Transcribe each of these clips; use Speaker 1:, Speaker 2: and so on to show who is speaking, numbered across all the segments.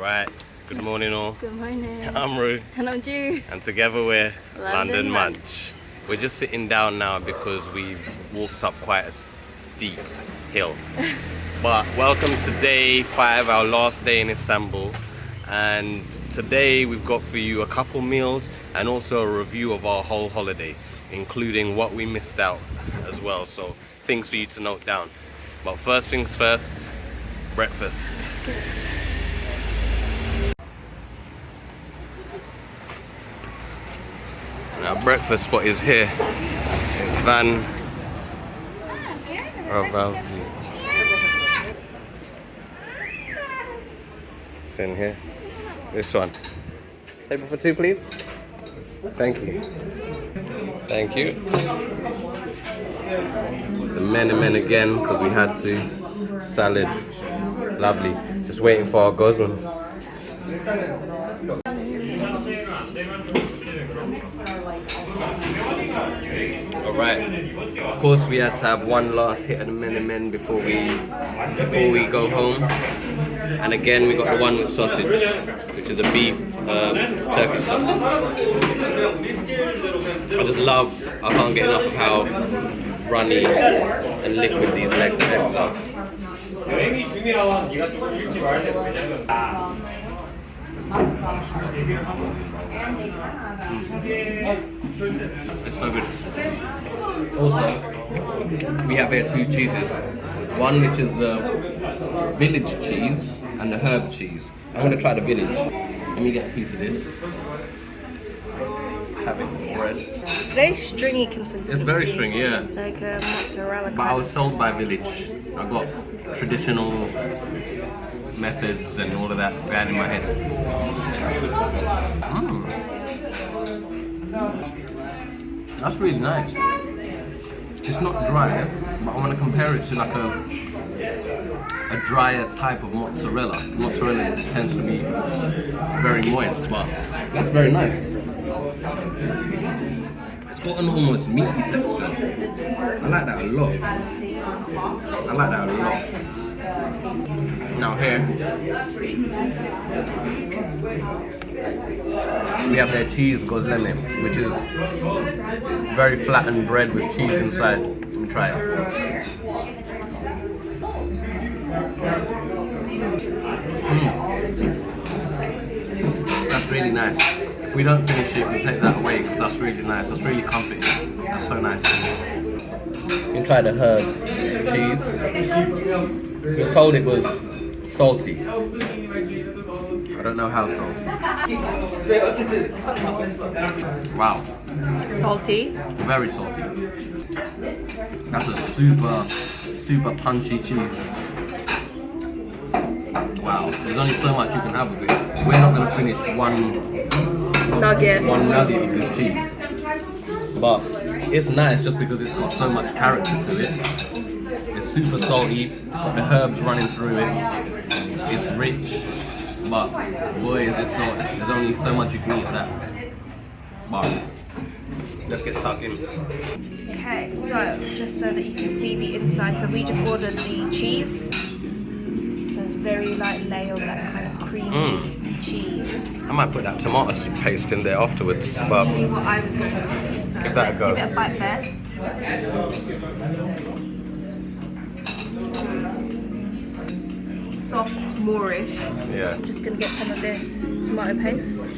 Speaker 1: Alright, good morning all.
Speaker 2: Good morning.
Speaker 1: I'm Rue.
Speaker 2: And I'm Ju.
Speaker 1: And together we're
Speaker 2: London
Speaker 1: Munch. We're just sitting down now because we've walked up quite a steep hill. But welcome to day 5, our last day in Istanbul. And today we've got for you a couple meals and also a review of our whole holiday, including what we missed out as well. So things for you to note down. But first things first, breakfast. And our breakfast spot is here. Van Ravaldi. It's in here. This one. Table for 2, please. Thank you. Thank you. The men again, because we had to. Salad. Lovely. Just waiting for our gozlan. Alright. Of course we had to have one last hit of the men before we go home. And again we got the one with sausage, which is a beef Turkish sausage. I can't get enough of how runny and liquid these legs are. It's so good. Also, we have here 2 cheeses. One which is the village cheese and the herb cheese. I'm going to try the village. Let me get a piece of this. Have it with bread.
Speaker 2: It's very stringy consistency.
Speaker 1: It's very stringy, yeah.
Speaker 2: Like a mozzarella.
Speaker 1: But I was sold by village. I got traditional methods and all of that bad in my head. That's really nice. It's not dry, but I want to compare it to like a drier type of mozzarella. Mozzarella tends to be very moist, but that's very nice. It's got an almost meaty texture. I like that a lot. Now here, we have their cheese gozleme, which is very flattened bread with cheese inside. Let me try it. That's really nice. If we don't finish it, we'll take that away because that's really nice. That's really comforting. That's so nice. You can try the herb cheese. We were told it was salty. I don't know how salty. Wow.
Speaker 2: Salty.
Speaker 1: Very salty. That's a super punchy cheese. Wow. There's only so much you can have of it. We're not going to finish one nugget of this cheese. But it's nice just because it's got so much character to it. It's super salty, it's got the herbs running through it, it's rich, but boy is it salty. There's only so much you can eat of that. But let's get stuck in.
Speaker 2: Okay, so just so that you can see the inside, so we just ordered the cheese. So it's very light layer of that kind of creamy cheese.
Speaker 1: I might put that tomato paste in there afterwards, but
Speaker 2: Actually, what I was going to do, so
Speaker 1: give that a go.
Speaker 2: Give it a bite first. Soft, Moorish.
Speaker 1: Yeah.
Speaker 2: I'm just going to get some of this tomato paste.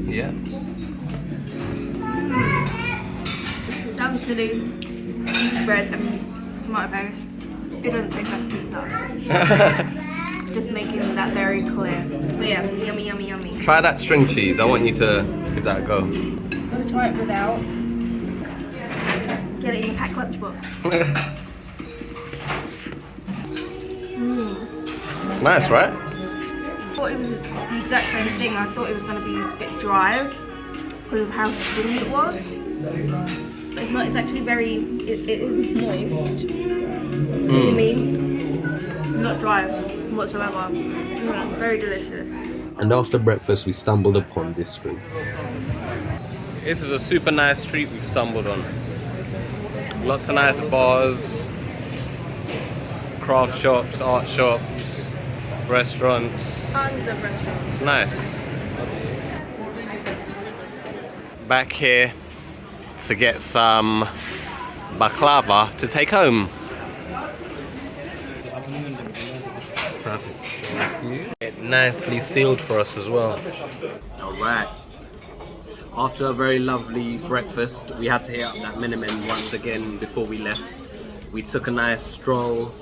Speaker 1: Yeah.
Speaker 2: Sounds silly. Bread and tomato paste. It doesn't taste like pizza. Just making that very clear. But yeah, yummy.
Speaker 1: Try that string cheese. I want you to give that a go.
Speaker 2: I'm going to try it without. Get it in the packed lunchbox.
Speaker 1: It's nice, right?
Speaker 2: I thought it was the exact same thing. I thought it was going to be a bit dry because of how stringy it was. But it's not. It's actually very. It is moist. You know what I mean? Not dry whatsoever. Very delicious.
Speaker 1: And after breakfast, we stumbled upon this street. This is a super nice street we've stumbled on. Lots of nice bars, craft shops, art shops, Restaurants.
Speaker 2: Tons of restaurants.
Speaker 1: Nice. Back here to get some baklava to take home. Perfect. It nicely sealed for us as well. Alright. After a very lovely breakfast, we had to hit up that Miniman once again before we left. We took a nice stroll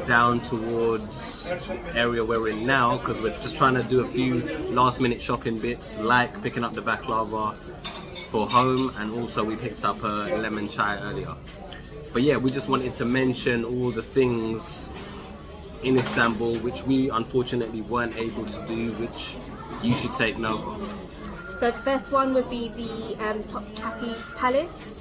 Speaker 1: down towards area where we're in now, because we're just trying to do a few last minute shopping bits, like picking up the baklava for home, and also we picked up a lemon chai earlier. But yeah, we just wanted to mention all the things in Istanbul which we unfortunately weren't able to do, which you should take note of.
Speaker 2: So the first one would be the Topkapi Palace.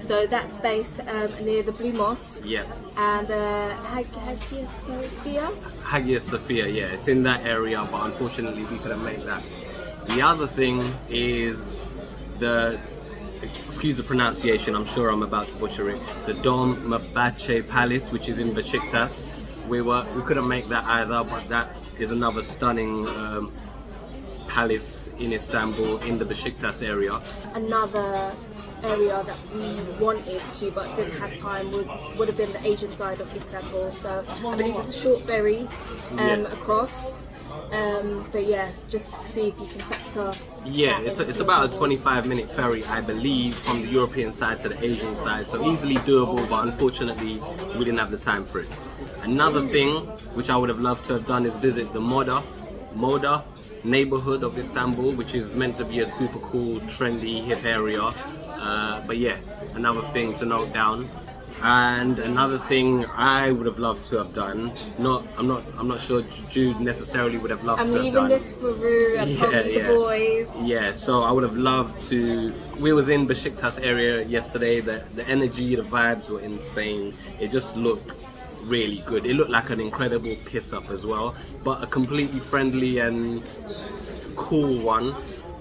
Speaker 2: So that's based near the Blue Mosque.
Speaker 1: Yeah.
Speaker 2: And the Hagia Sophia.
Speaker 1: Hagia Sophia, yeah, it's in that area, but unfortunately we couldn't make that. The other thing is the, excuse the pronunciation, I'm sure I'm about to butcher it, the Dolmabahce Palace, which is in Besiktas. We couldn't make that either, but that is another stunning palace in Istanbul, in the Besiktas area. Another
Speaker 2: area that we wanted to but didn't have time would have been the Asian side of Istanbul. So I believe it's a short ferry across. But yeah, just to see if you can factor.
Speaker 1: Yeah, it's about a 25-minute ferry, I believe, from the European side to the Asian side. So easily doable, but unfortunately we didn't have the time for it. Another thing which I would have loved to have done is visit the Moda neighborhood of Istanbul, which is meant to be a super cool, trendy, hip area. But yeah, another thing to note down. And another thing I would have loved to have done, I'm not sure Jude necessarily would have loved to have done.
Speaker 2: I'm leaving this for Rue and probably the boys.
Speaker 1: Yeah, so I would have loved to. We was in Besiktas area yesterday. The energy, the vibes were insane. It just looked really good. It looked like an incredible piss up as well, but a completely friendly and cool one.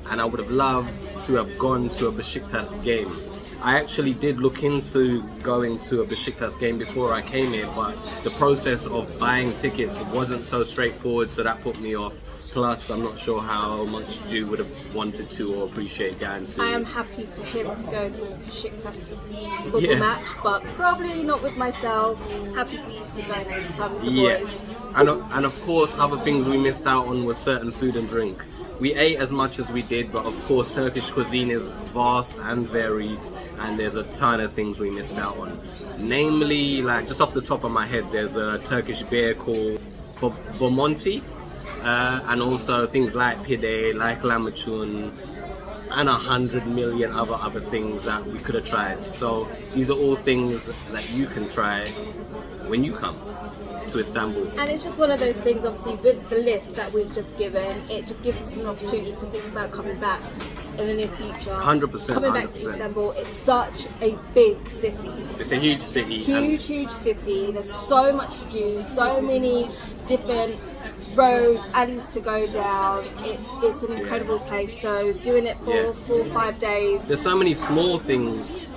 Speaker 1: And I would have loved to have gone to a Besiktas game. I actually did look into going to a Besiktas game before I came here, but the process of buying tickets wasn't so straightforward, so that put me off. Plus, I'm not sure how much Jew would have wanted to or appreciate going to.
Speaker 2: I am happy for him to go to a Besiktas football match, but probably not with myself. Happy for him to go next time with the boys.
Speaker 1: And of course, other things we missed out on was certain food and drink. We ate as much as we did, but of course Turkish cuisine is vast and varied, and there's a ton of things we missed out on. Namely, like just off the top of my head, there's a Turkish beer called Bomonti, and also things like pide, like lahmacun, and 100 million other things that we could have tried. So these are all things that you can try when you come to Istanbul.
Speaker 2: And it's just one of those things, obviously, with the list that we've just given, it just gives us an opportunity to think about coming back in the near future.
Speaker 1: 100%.
Speaker 2: Coming back to Istanbul, it's such a big city.
Speaker 1: It's a huge city.
Speaker 2: Huge city. There's so much to do, so many different roads, alleys to go down. It's an incredible place. So doing it for 4 or 5 days.
Speaker 1: There's so many small things,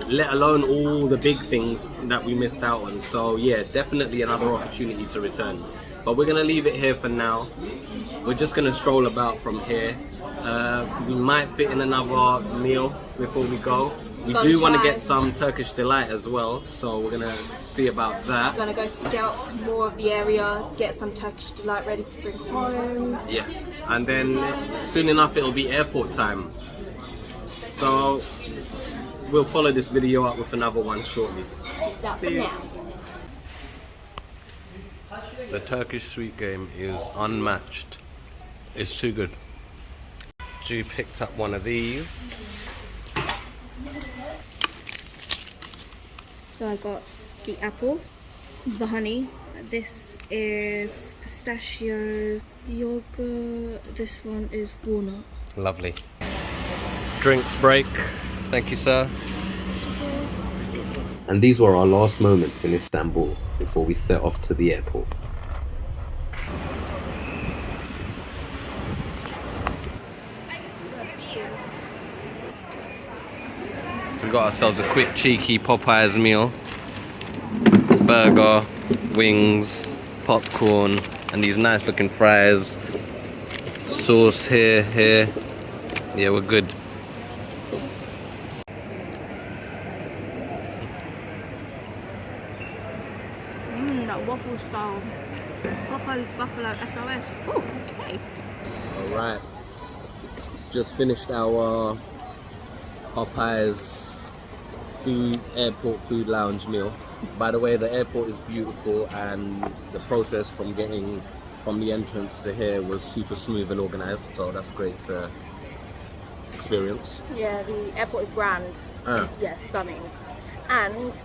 Speaker 1: let alone all the big things that we missed out on. So yeah, definitely another opportunity to return. But we're gonna leave it here for now. We're just gonna stroll about from here. We might fit in another meal before we go. We do want to get some Turkish delight as well, so we're gonna see about that.
Speaker 2: We're gonna go scout more of the area, get some Turkish delight ready to bring home.
Speaker 1: Yeah, and then soon enough it'll be airport time. So we'll follow this video up with another one shortly.
Speaker 2: It's out for now.
Speaker 1: The Turkish sweet game is unmatched. It's too good. Ju picked up one of these.
Speaker 2: So I got the apple, the honey. This is pistachio yogurt. This one is walnut.
Speaker 1: Lovely. Drinks break. Thank you, sir. And these were our last moments in Istanbul before we set off to the airport. We got ourselves a quick cheeky Popeyes meal. Burger, wings, popcorn, And these nice looking fries. Sauce here. Yeah, we're good.
Speaker 2: That waffle style. Popo's Buffalo SOS. Oh, okay.
Speaker 1: Alright. Just finished our Popeye's airport food lounge meal. By the way, the airport is beautiful, and the process from getting from the entrance to here was super smooth and organized, so that's great to experience.
Speaker 2: Yeah, the airport is grand. Yeah, stunning. And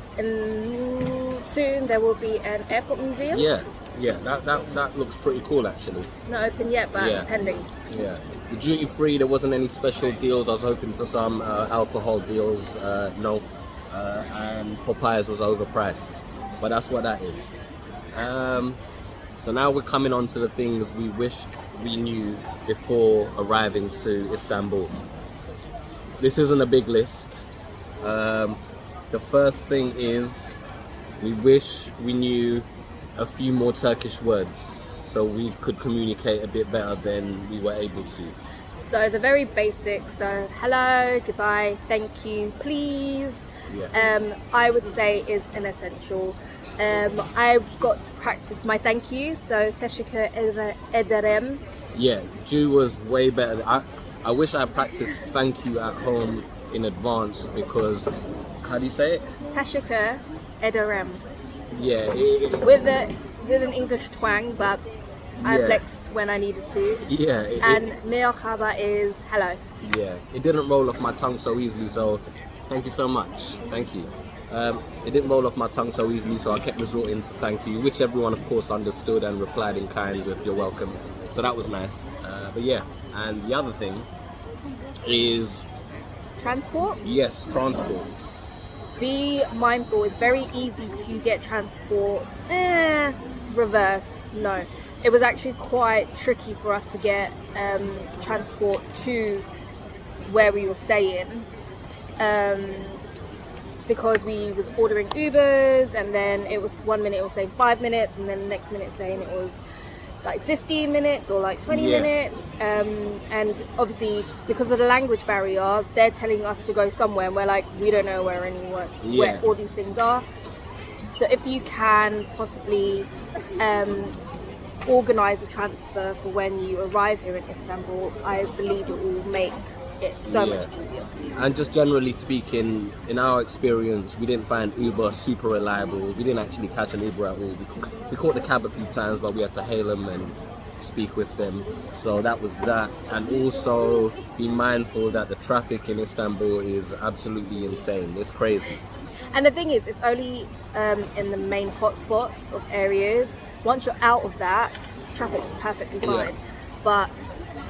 Speaker 2: soon there will be an airport museum.
Speaker 1: Yeah, that looks pretty cool actually.
Speaker 2: It's not open yet, but pending.
Speaker 1: Yeah. The duty free, there wasn't any special deals. I was hoping for some alcohol deals. No. And Popeyes was overpriced. But that's what that is. So now we're coming on to the things we wished we knew before arriving to Istanbul. This isn't a big list. The first thing is we wish we knew a few more Turkish words so we could communicate a bit better than we were able to.
Speaker 2: So the very basic, so hello, goodbye, thank you, please, I would say is an essential. I got to practice my thank you, so teşekkür ederim.
Speaker 1: Yeah, Jew was way better. I wish I practiced thank you at home in advance because, how do you say it?
Speaker 2: Teşekkür ederim.
Speaker 1: Yeah.
Speaker 2: With an English twang, but I flexed when I needed to.
Speaker 1: Yeah.
Speaker 2: And merhaba is hello.
Speaker 1: Yeah, it didn't roll off my tongue so easily, so thank you so much. Thank you. It didn't roll off my tongue so easily, so I kept resorting to thank you, which everyone of course understood and replied in kind with you're welcome. So that was nice. But yeah, and the other thing is
Speaker 2: transport.
Speaker 1: Yes, transport.
Speaker 2: Be mindful, it's very easy to get transport. Reverse, no. It was actually quite tricky for us to get transport to where we were staying because we was ordering Ubers, and then it was 1 minute it was saying 5 minutes, and then the next minute saying it was like 15 minutes or like 20 minutes, and obviously because of the language barrier they're telling us to go somewhere and we're like, we don't know where all these things are. So if you can possibly organize a transfer for when you arrive here in Istanbul, I believe it will make it so much easier for you.
Speaker 1: And just generally speaking, in our experience, we didn't find Uber super reliable. We didn't actually catch an Uber at all. We caught the cab a few times, but we had to hail them and speak with them. So that was that. And also be mindful that the traffic in Istanbul is absolutely insane. It's crazy.
Speaker 2: And the thing is, it's only in the main hotspots of areas. Once you're out of that, traffic's perfectly fine. But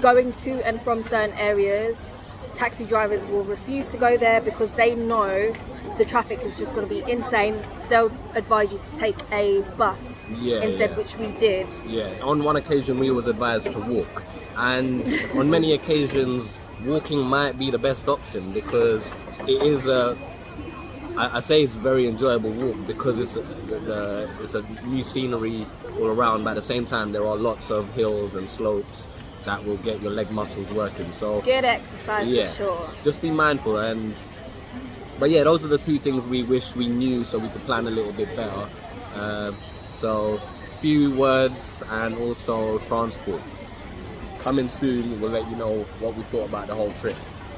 Speaker 2: going to and from certain areas, taxi drivers will refuse to go there because they know the traffic is just going to be insane. They'll advise you to take a bus instead, which we did. Yeah,
Speaker 1: on one occasion we was advised to walk, and on many occasions walking might be the best option because it is I say it's a very enjoyable walk because it's a new scenery all around, but at the same time there are lots of hills and slopes that will get your leg muscles working. So
Speaker 2: good exercise for sure.
Speaker 1: Just be mindful. But yeah, those are the two things we wish we knew so we could plan a little bit better. So few words and also transport. Coming soon, we'll let you know what we thought about the whole trip.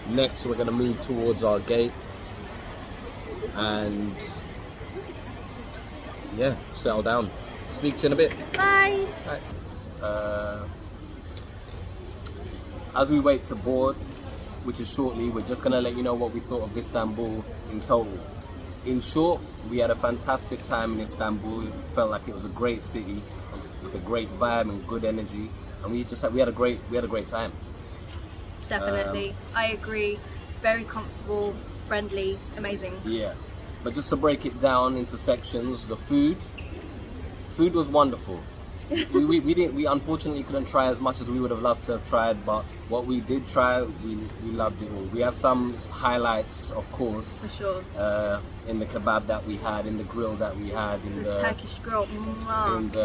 Speaker 1: Next, we're going to move towards our gate and settle down. Speak to you in a bit.
Speaker 2: Bye.
Speaker 1: Bye. As we wait to board, which is shortly, we're just going to let you know what we thought of Istanbul in total. In short, we had a fantastic time in Istanbul. It felt like it was a great city with a great vibe and good energy, and we had a great time.
Speaker 2: Definitely, I agree. Very comfortable, friendly, amazing.
Speaker 1: Yeah, but just to break it down into sections, the food was wonderful. we unfortunately couldn't try as much as we would have loved to have tried, but what we did try, we loved it all. We have some highlights, of course,
Speaker 2: For sure.
Speaker 1: in the kebab that we had, in the grill that we had, in the
Speaker 2: Turkish grill.
Speaker 1: and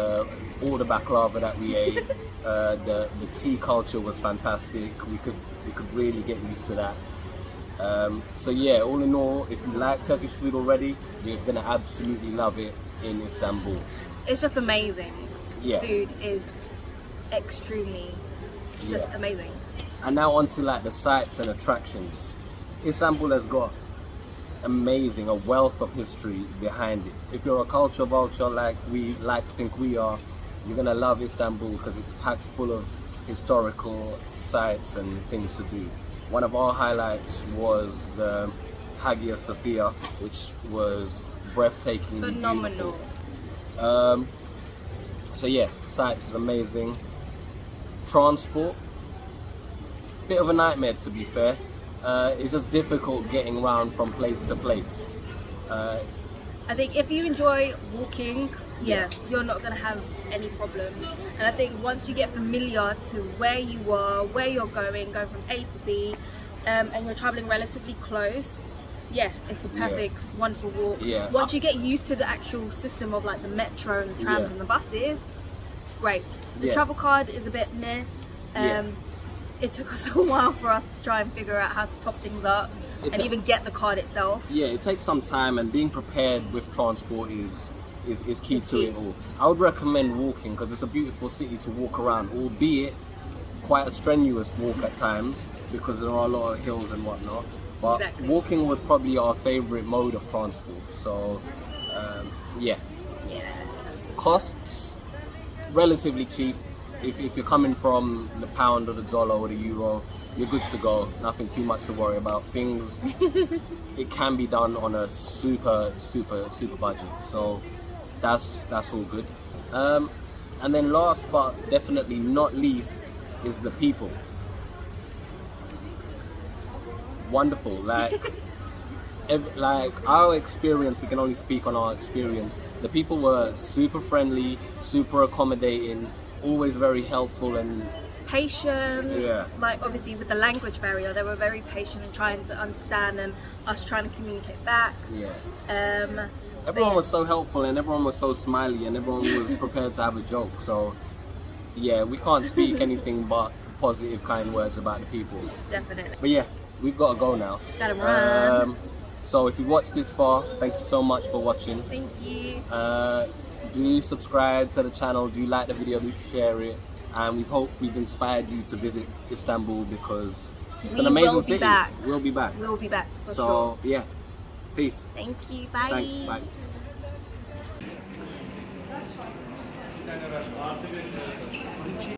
Speaker 1: all the baklava that we ate. The tea culture was fantastic. We could really get used to that. So yeah, all in all, if you like Turkish food already, you're gonna absolutely love it in Istanbul.
Speaker 2: It's just amazing.
Speaker 1: Yeah.
Speaker 2: Food is extremely just amazing.
Speaker 1: And now on to like the sights and attractions. Istanbul has got a wealth of history behind it. If you're a culture vulture like we like to think we are, you're gonna love Istanbul because it's packed full of historical sites and things to do. One of our highlights was the Hagia Sophia, which was breathtakingly
Speaker 2: Phenomenal.
Speaker 1: beautiful. So yeah, sites is amazing. Transport, bit of a nightmare to be fair. It's just difficult getting around from place to place.
Speaker 2: I think if you enjoy walking, you're not going to have any problems. And I think once you get familiar to where you are, where you're going from A to B, and you're traveling relatively close, it's a perfect, wonderful walk.
Speaker 1: Yeah.
Speaker 2: Once you get used to the actual system of like the metro and the trams and the buses, great. The travel card is a bit meh. It took us a while for us to try and figure out how to top things up and even get the card itself. Yeah,
Speaker 1: it takes some time, and being prepared with transport is key to it all. I would recommend walking because it's a beautiful city to walk around, albeit quite a strenuous walk at times because there are a lot of hills and whatnot. But walking was probably our favorite mode of transport. So costs relatively cheap. If you're coming from the pound or the dollar or the euro, you're good to go. Nothing too much to worry about. Things it can be done on a super budget. So that's all good. And then last but definitely not least is the people. Wonderful. Like our experience, we can only speak on our experience. The people were super friendly, super accommodating, always very helpful and
Speaker 2: patient. Like obviously with the language barrier, they were very patient and trying to understand and us trying to communicate back.
Speaker 1: Everyone was so helpful and everyone was so smiley and everyone was prepared to have a joke. So we can't speak anything but positive, kind words about the people.
Speaker 2: Definitely.
Speaker 1: But we've got to go now.
Speaker 2: Gotta run.
Speaker 1: So if you watched this far, thank you so much for watching.
Speaker 2: Thank you.
Speaker 1: Do subscribe to the channel, do like the video, do share it, and we hope we've inspired you to visit Istanbul because it's an amazing city. We'll be back.
Speaker 2: We'll be back for sure.
Speaker 1: So peace.
Speaker 2: Thank you. Bye.
Speaker 1: Thanks. Bye.